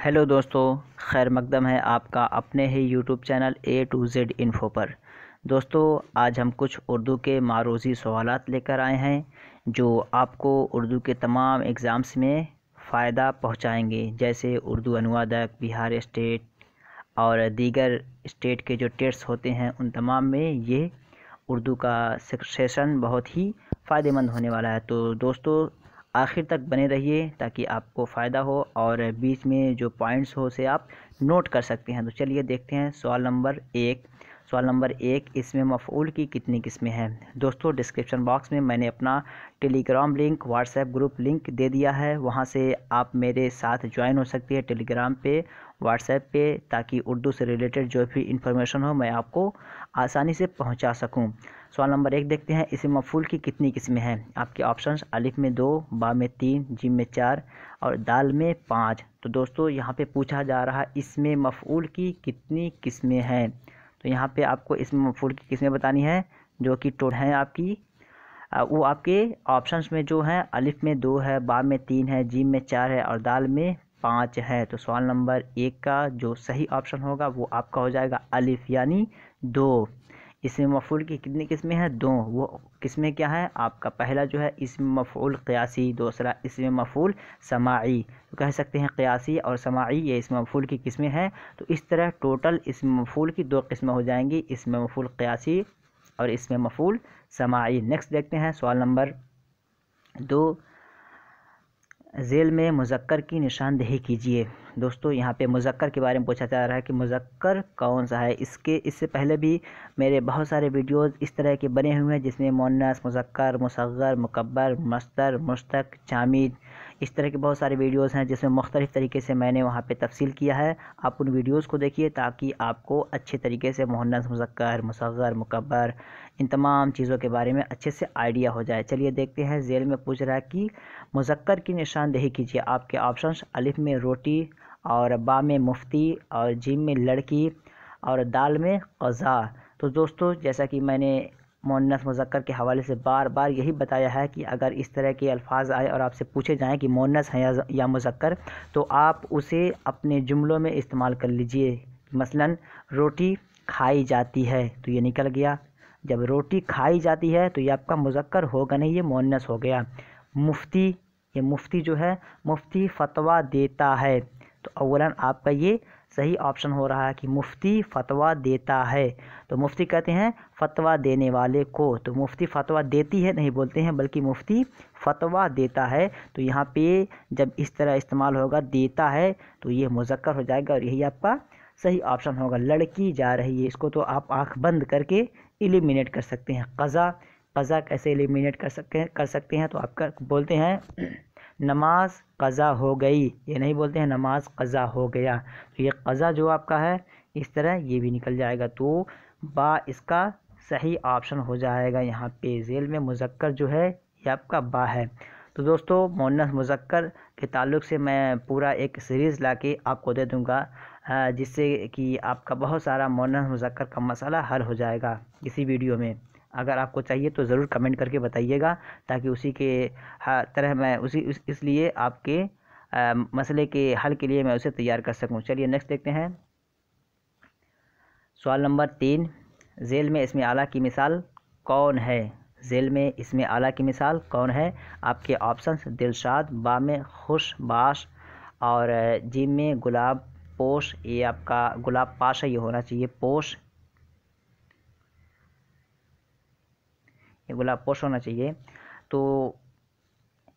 Hello दोस्तों, खैर मकदम है आपका अपने ही YouTube channel A to Z info पर। दोस्तों, आज हम कुछ उर्दू के मारूज़ी सवालात लेकर आए हैं जो आपको उर्दू के तमाम एग्ज़ाम्स में फ़ायदा पहुंचाएंगे, जैसे उर्दू अनुवादक, बिहार स्टेट और दीगर स्टेट के जो टेट्स होते हैं उन तमाम में ये उर्दू का सेशन बहुत ही फ़ायदेमंद होने वाला है। तो दोस्तों, आखिर तक बने रहिए ताकि आपको फ़ायदा हो और बीच में जो पॉइंट्स हो उसे आप नोट कर सकते हैं। तो चलिए देखते हैं सवाल नंबर एक, इसमें मफ़ऊल की कितनी किस्में हैं। दोस्तों, डिस्क्रिप्शन बॉक्स में मैंने अपना Telegram link, WhatsApp group link दे दिया है, वहां से आप मेरे साथ ज्वाइन हो सकती है टेलीग्राम पे, व्हाट्सएप पे, ताकि उर्दू से रिलेटेड जो भी इंफॉर्मेशन हो मैं आपको आसानी से पहुंचा सकूं। सवाल नंबर एक देखते हैं, इसमें मफ़ऊल की कितनी किस्में हैं। आपके ऑप्शंस अलिफ में 2, बा में 3, जीम में 4 और दाल में 5। तो दोस्तों, यहाँ पे पूछा जा रहा है इसमें मफ़ऊल की कितनी किस्में हैं। तो यहाँ पे आपको इसमें मफ़ऊल की किस्में बतानी है जो कि टोटल हैं आपकी। वो आपके ऑप्शंस में जो हैं, अलिफ में 2 है, बा में 3 है, जीम में 4 है और दाल में 5 है। तो सवाल नंबर एक का जो सही ऑप्शन होगा वो आपका हो जाएगा अलिफ, यानी 2। इसमें मफ़ऊल की कितनी किस्में हैं? 2। वो किस्में क्या हैं? आपका पहला जो है इसमें मफ़ऊल क़ियासी, दूसरा इसमें मफ़ऊल समाई। तो कह सकते हैं क़ियासी और समाई ये इसमें मफ़ऊल की किस्में हैं। तो इस तरह टोटल इसमें मफ़ऊल की 2 किस्में हो जाएंगी, इसमें मफ़ऊल क़ियासी और इसमें मफ़ऊल समाई। नेक्स्ट देखते हैं सवाल नंबर 2, ज़ेल में मुज़क्कर की निशानदेही कीजिए। दोस्तों, यहाँ पे मुज़क्कर के बारे में पूछा जा रहा है कि मुज़क्कर कौन सा है। इससे पहले भी मेरे बहुत सारे वीडियोज़ इस तरह के बने हुए हैं जिसमें मुअन्नस, मुज़क्कर, मुसग़्गर, मुकब्बर, मस्दर, मुश्तक़, जामिद, इस तरह के बहुत सारे वीडियोज़ हैं जिसमें मुख्तलिफ़ तरीके से मैंने वहाँ पे तफ़सील किया है। आप उन वीडियोज़ को देखिए ताकि आपको अच्छे तरीके से मुअन्नस, मुज़क्कर, मुसग़्गर, मुकब्बर, इन तमाम चीज़ों के बारे में अच्छे से आइडिया हो जाए। चलिए देखते हैं, ज़ेल में पूछ रहा है कि मुज़क्कर की निशानदेही कीजिए। आपके ऑप्शंस अलिफ में रोटी और बा में मुफ्ती और जीम में लड़की और दाल में क़ज़ा। तो दोस्तों, जैसा कि मैंने मुअन्नस मुज़क्कर के हवाले से बार बार यही बताया है कि अगर इस तरह के अल्फाज आए और आपसे पूछे जाएं कि मुअन्नस है या मुज़क्कर, तो आप उसे अपने जुमलों में इस्तेमाल कर लीजिए। मसलन, रोटी खाई जाती है तो ये निकल गया। जब रोटी खाई जाती है तो ये आपका मुज़क्कर होगा नहीं, ये मुअन्नस हो गया। मुफ्ती, ये मुफ्ती जो है, मुफ्ती फ़तवा देता है। तो अव्वलन आपका ये सही ऑप्शन हो रहा है कि मुफ्ती फ़तवा देता है। तो मुफ्ती कहते हैं फ़तवा देने वाले को, तो मुफ्ती फ़तवा देती है नहीं बोलते हैं, बल्कि मुफ्ती फ़तवा देता है। तो यहाँ पे जब इस तरह इस्तेमाल होगा देता है तो ये मुज़क्कर हो जाएगा और यही आपका सही ऑप्शन होगा। लड़की जा रही है, इसको तो आप आँख बंद करके एलिमिनेट कर सकते हैं। क़ज़ा कैसे एलिमिनेट कर सकते हैं? तो आपका बोलते हैं नमाज क़ज़ा हो गई, ये नहीं बोलते हैं नमाज क़ज़ा हो गया। तो ये क़ज़ा जो आपका है, इस तरह ये भी निकल जाएगा। तो बा इसका सही ऑप्शन हो जाएगा। यहाँ पे ज़ेल में मुज़क्कर जो है ये आपका बा है। तो दोस्तों, मुअन्नस मुज़क्कर के ताल्लुक़ से मैं पूरा एक सीरीज़ लाके आपको दे दूँगा, जिससे कि आपका बहुत सारा मुअन्नस मुज़क्कर का मसला हल हो जाएगा इसी वीडियो में। अगर आपको चाहिए तो ज़रूर कमेंट करके बताइएगा ताकि उसी के तरह मैं इसलिए आपके मसले के हल के लिए मैं उसे तैयार कर सकूं। चलिए नेक्स्ट देखते हैं, सवाल नंबर 3, ज़ेल में इसमें आला की मिसाल कौन है। ज़ेल में इसमें आला की मिसाल कौन है? आपके ऑप्शंस दिलशाद, बा में खुश बाश और जीम में गुलाब पोश। ये आपका गुलाब पाश है, ये होना चाहिए पोश, ये गुलाब पोश होना चाहिए। तो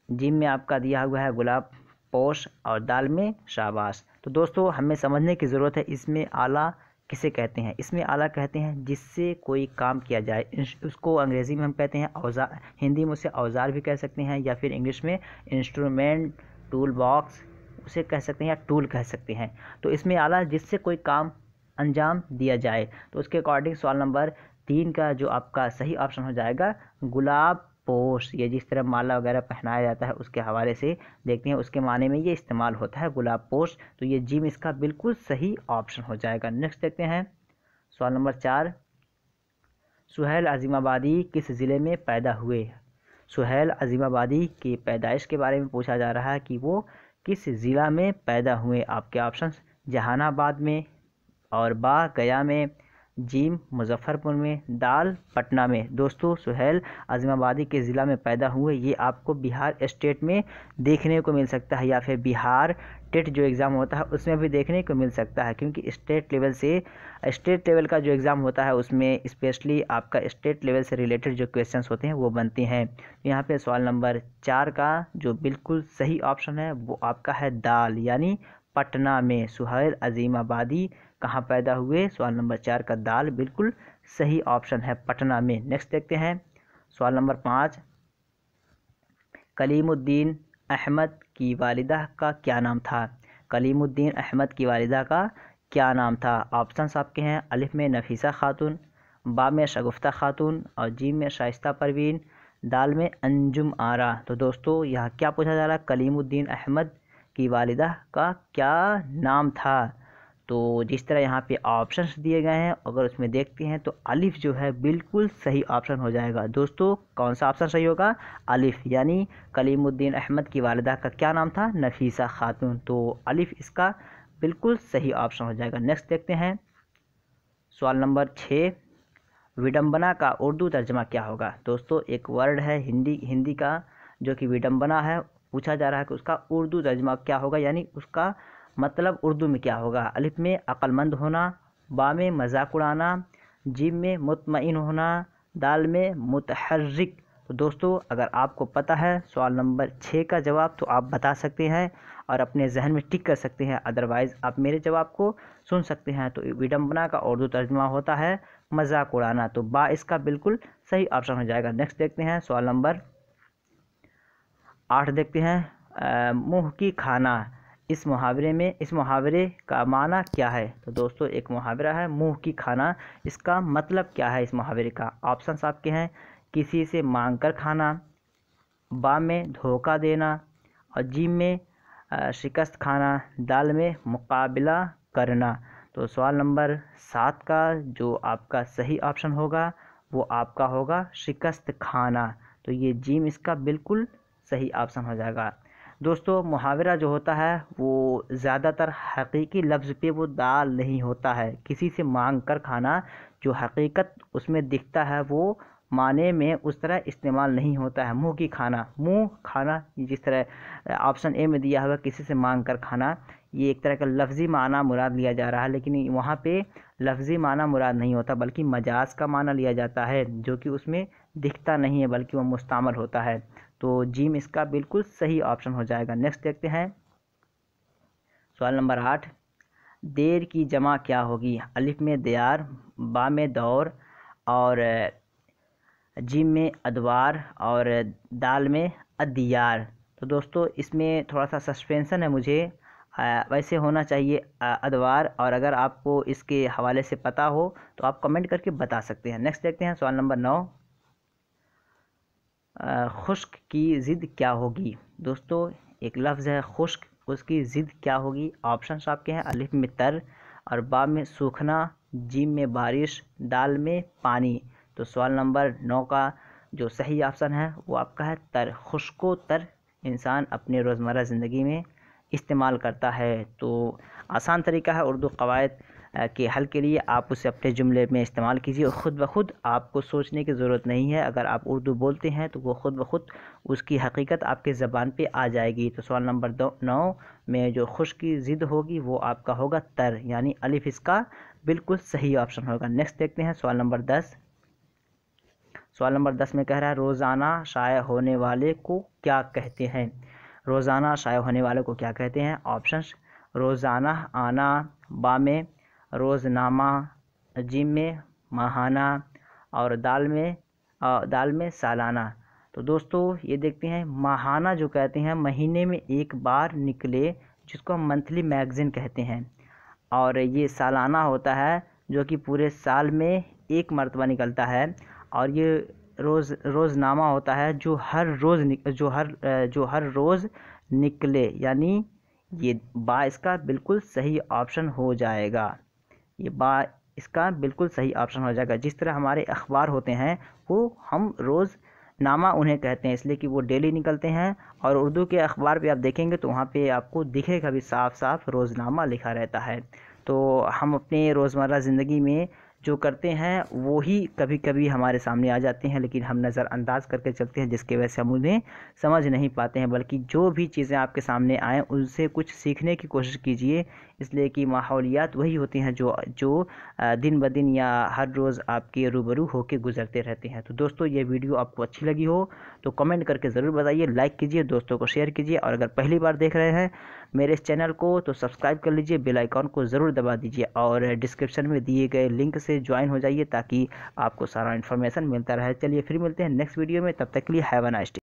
जिम में आपका दिया हुआ है गुलाब पोश और दाल में शाबाश। तो दोस्तों, हमें समझने की ज़रूरत है इसमें आला किसे कहते हैं। इसमें आला कहते हैं जिससे कोई काम किया जाए। उसको अंग्रेज़ी में हम कहते हैं औज़ार, हिंदी में उसे औज़ार भी कह सकते हैं, या फिर इंग्लिश में इंस्ट्रूमेंट, टूल बॉक्स उसे कह सकते हैं, या टूल कह सकते हैं। तो इसमें आला जिससे कोई काम अंजाम दिया जाए। तो उसके अकॉर्डिंग सवाल नंबर 3 का जो आपका सही ऑप्शन हो जाएगा गुलाब पोश। ये जिस तरह माला वगैरह पहनाया जाता है उसके हवाले से देखते हैं, उसके माने में ये इस्तेमाल होता है गुलाब पोश। तो ये जिम इसका बिल्कुल सही ऑप्शन हो जाएगा। नेक्स्ट देखते हैं सवाल नंबर 4, सुहैल अज़ीमाबादी किस ज़िले में पैदा हुए। सुहैल अज़ीमाबादी की पैदाइश के बारे में पूछा जा रहा है कि वो किस ज़िला में पैदा हुए? आपके ऑप्शन जहानाबाद में, और बा गया में, जीम मुजफ्फरपुर में, दाल पटना में। दोस्तों सुहेल आज़माबादी के ज़िला में पैदा हुए, ये आपको बिहार स्टेट में देखने को मिल सकता है, या फिर बिहार टेट जो एग्ज़ाम होता है उसमें भी देखने को मिल सकता है, क्योंकि स्टेट लेवल का जो एग्ज़ाम होता है उसमें स्पेशली आपका स्टेट लेवल से रिलेटेड जो क्वेश्चंस होते हैं वो बनते हैं। यहाँ पे सवाल नंबर 4 का जो बिल्कुल सही ऑप्शन है वो आपका है दाल, यानी पटना में। सुहेल आज़माबादी कहाँ पैदा हुए? सवाल नंबर 4 का दाल बिल्कुल सही ऑप्शन है, पटना में। नेक्स्ट देखते हैं सवाल नंबर 5। कलीमुद्दीन अहमद की वालिदा का क्या नाम था? कलीमुद्दीन अहमद की वालिदा का क्या नाम था? ऑप्शंस आपके हैं, अलिफ में नफीसा खातून, बा में शगुफ्ता खातून, और जीम में शाइस्ता परवीन, दाल में अंजुम आरा। तो दोस्तों यहाँ क्या पूछा जा रहा है? कलीमुद्दीन अहमद की वालिदा का क्या नाम था? तो जिस तरह यहाँ पे ऑप्शंस दिए गए हैं, अगर उसमें देखते हैं तो अलिफ जो है बिल्कुल सही ऑप्शन हो जाएगा। दोस्तों कौन सा ऑप्शन सही होगा? अलिफ, यानी कलीमुद्दीन अहमद की वालिदा का क्या नाम था? नफीसा खातून। तो अलिफ इसका बिल्कुल सही ऑप्शन हो जाएगा। नेक्स्ट देखते हैं सवाल नंबर 6। विडंबना का उर्दू तर्जमा क्या होगा? दोस्तों एक वर्ड है हिंदी का जो कि विडंबना है, पूछा जा रहा है कि उसका उर्दू तर्जमा क्या होगा, यानी उसका मतलब उर्दू में क्या होगा? अलिफ में अक्लमंद होना, बा में मजाक उड़ाना, जीम में मुतमईन होना, दाल में मुतहर्रिक। तो दोस्तों अगर आपको पता है सवाल नंबर 6 का जवाब तो आप बता सकते हैं और अपने जहन में टिक कर सकते हैं, अदरवाइज़ आप मेरे जवाब को सुन सकते हैं। तो विडंबना का उर्दू तर्जुमा होता है मजाक उड़ाना, तो बा इसका बिल्कुल सही ऑप्शन हो जाएगा। नेक्स्ट देखते हैं सवाल नंबर 8 देखते हैं, मुँह की खाना। इस मुहावरे का माना क्या है? तो दोस्तों एक मुहावरा है मुँह की खाना, इसका मतलब क्या है इस मुहावरे का? ऑप्शंस आपके हैं, किसी से मांग कर खाना, बा में धोखा देना, और जीम में शिकस्त खाना, दाल में मुकाबला करना। तो सवाल नंबर 7 का जो आपका सही ऑप्शन होगा वो आपका होगा शिकस्त खाना। तो ये जीम इसका बिल्कुल सही ऑप्शन हो जाएगा। दोस्तों मुहावरा जो होता है वो ज़्यादातर हकीकी लफ्ज़ पे वो दाल नहीं होता है। किसी से मांग कर खाना जो हकीकत उसमें दिखता है वो माने में उस तरह इस्तेमाल नहीं होता है। मुँह की खाना, मुँह खाना, जिस तरह ऑप्शन ए में दिया हुआ किसी से मांग कर खाना, ये एक तरह का लफ्ज़ी माना मुराद लिया जा रहा है, लेकिन वहाँ पे लफ्ज़ी माना मुराद नहीं होता बल्कि मजाज का माना लिया जाता है, जो कि उसमें दिखता नहीं है बल्कि वह मुस्तमल होता है। तो जीम इसका बिल्कुल सही ऑप्शन हो जाएगा। नेक्स्ट देखते हैं सवाल नंबर 8। देर की जमा क्या होगी? अलिफ में दयार, बा में दौर, और जीम में अदवार, और दाल में अदियार। तो दोस्तों इसमें थोड़ा सा सस्पेंसन है मुझे, वैसे होना चाहिए अदवार, और अगर आपको इसके हवाले से पता हो तो आप कमेंट करके बता सकते हैं। नेक्स्ट देखते हैं सवाल नंबर 9। खुश्क की ज़िद क्या होगी? दोस्तों एक लफ्ज़ है खुश्क, उसकी ज़िद क्या होगी? ऑप्शंस आपके हैं, अलिफ में तर, और बा में सूखना, जीम में बारिश, दाल में पानी। तो सवाल नंबर 9 का जो सही ऑप्शन है वो आपका है तर। खुश्को तर इंसान अपने रोज़मर्रा ज़िंदगी में इस्तेमाल करता है। तो आसान तरीका है उर्दू क़वायद के हल के लिए, आप उसे अपने जुमले में इस्तेमाल कीजिए और ख़ुद ब खुद आपको सोचने की ज़रूरत नहीं है। अगर आप उर्दू बोलते हैं तो वो ख़ुद ब खुद उसकी हकीकत आपके ज़बान पे आ जाएगी। तो सवाल नंबर 9 में जो खुश की ज़िद होगी वो आपका होगा तर, यानी अलिफ इसका बिल्कुल सही ऑप्शन होगा। नेक्स्ट देखते हैं सवाल नंबर 10। सवाल नंबर 10 में कह रहा है रोज़ाना शाया होने वाले को क्या कहते हैं? रोज़ाना शाया होने वाले को क्या कहते हैं? ऑप्शंस, रोज़ाना आना, बा में रोज़नामा, जीम में माहाना, और दाल में सालाना। तो दोस्तों ये देखते हैं, माहाना जो कहते हैं महीने में एक बार निकले जिसको हम मंथली मैगज़ीन कहते हैं, और ये सालाना होता है जो कि पूरे साल में एक मरतबा निकलता है, और ये रोज़नामा होता है जो हर रोज़ निकले, यानी ये बा इसका बिल्कुल सही ऑप्शन हो जाएगा। ये बा इसका बिल्कुल सही ऑप्शन हो जाएगा। जिस तरह हमारे अखबार होते हैं वो हम रोज़ नामा उन्हें कहते हैं, इसलिए कि वो डेली निकलते हैं। और उर्दू के अखबार पे आप देखेंगे तो वहाँ पे आपको दिखेगा भी साफ साफ रोज़नामा लिखा रहता है। तो हम अपने रोज़मर्रा ज़िंदगी में जो करते हैं वो ही कभी कभी हमारे सामने आ जाते हैं, लेकिन हम नज़रअंदाज करके चलते हैं, जिसकी वजह से हम उन्हें समझ नहीं पाते हैं। बल्कि जो भी चीज़ें आपके सामने आएँ उनसे कुछ सीखने की कोशिश कीजिए, इसलिए कि माहौलियात वही होती हैं जो जो दिन ब दिन या हर रोज़ आपके रूबरू होके गुजरते रहते हैं। तो दोस्तों, ये वीडियो आपको अच्छी लगी हो तो कमेंट करके ज़रूर बताइए, लाइक कीजिए, दोस्तों को शेयर कीजिए, और अगर पहली बार देख रहे हैं मेरे इस चैनल को तो सब्सक्राइब कर लीजिए, बेल आइकॉन को ज़रूर दबा दीजिए, और डिस्क्रिप्शन में दिए गए लिंक से ज्वाइन हो जाइए ताकि आपको सारा इन्फॉर्मेशन मिलता रहे। चलिए फिर मिलते हैं नेक्स्ट वीडियो में, तब तक के लिए हैव अ नाइस डे।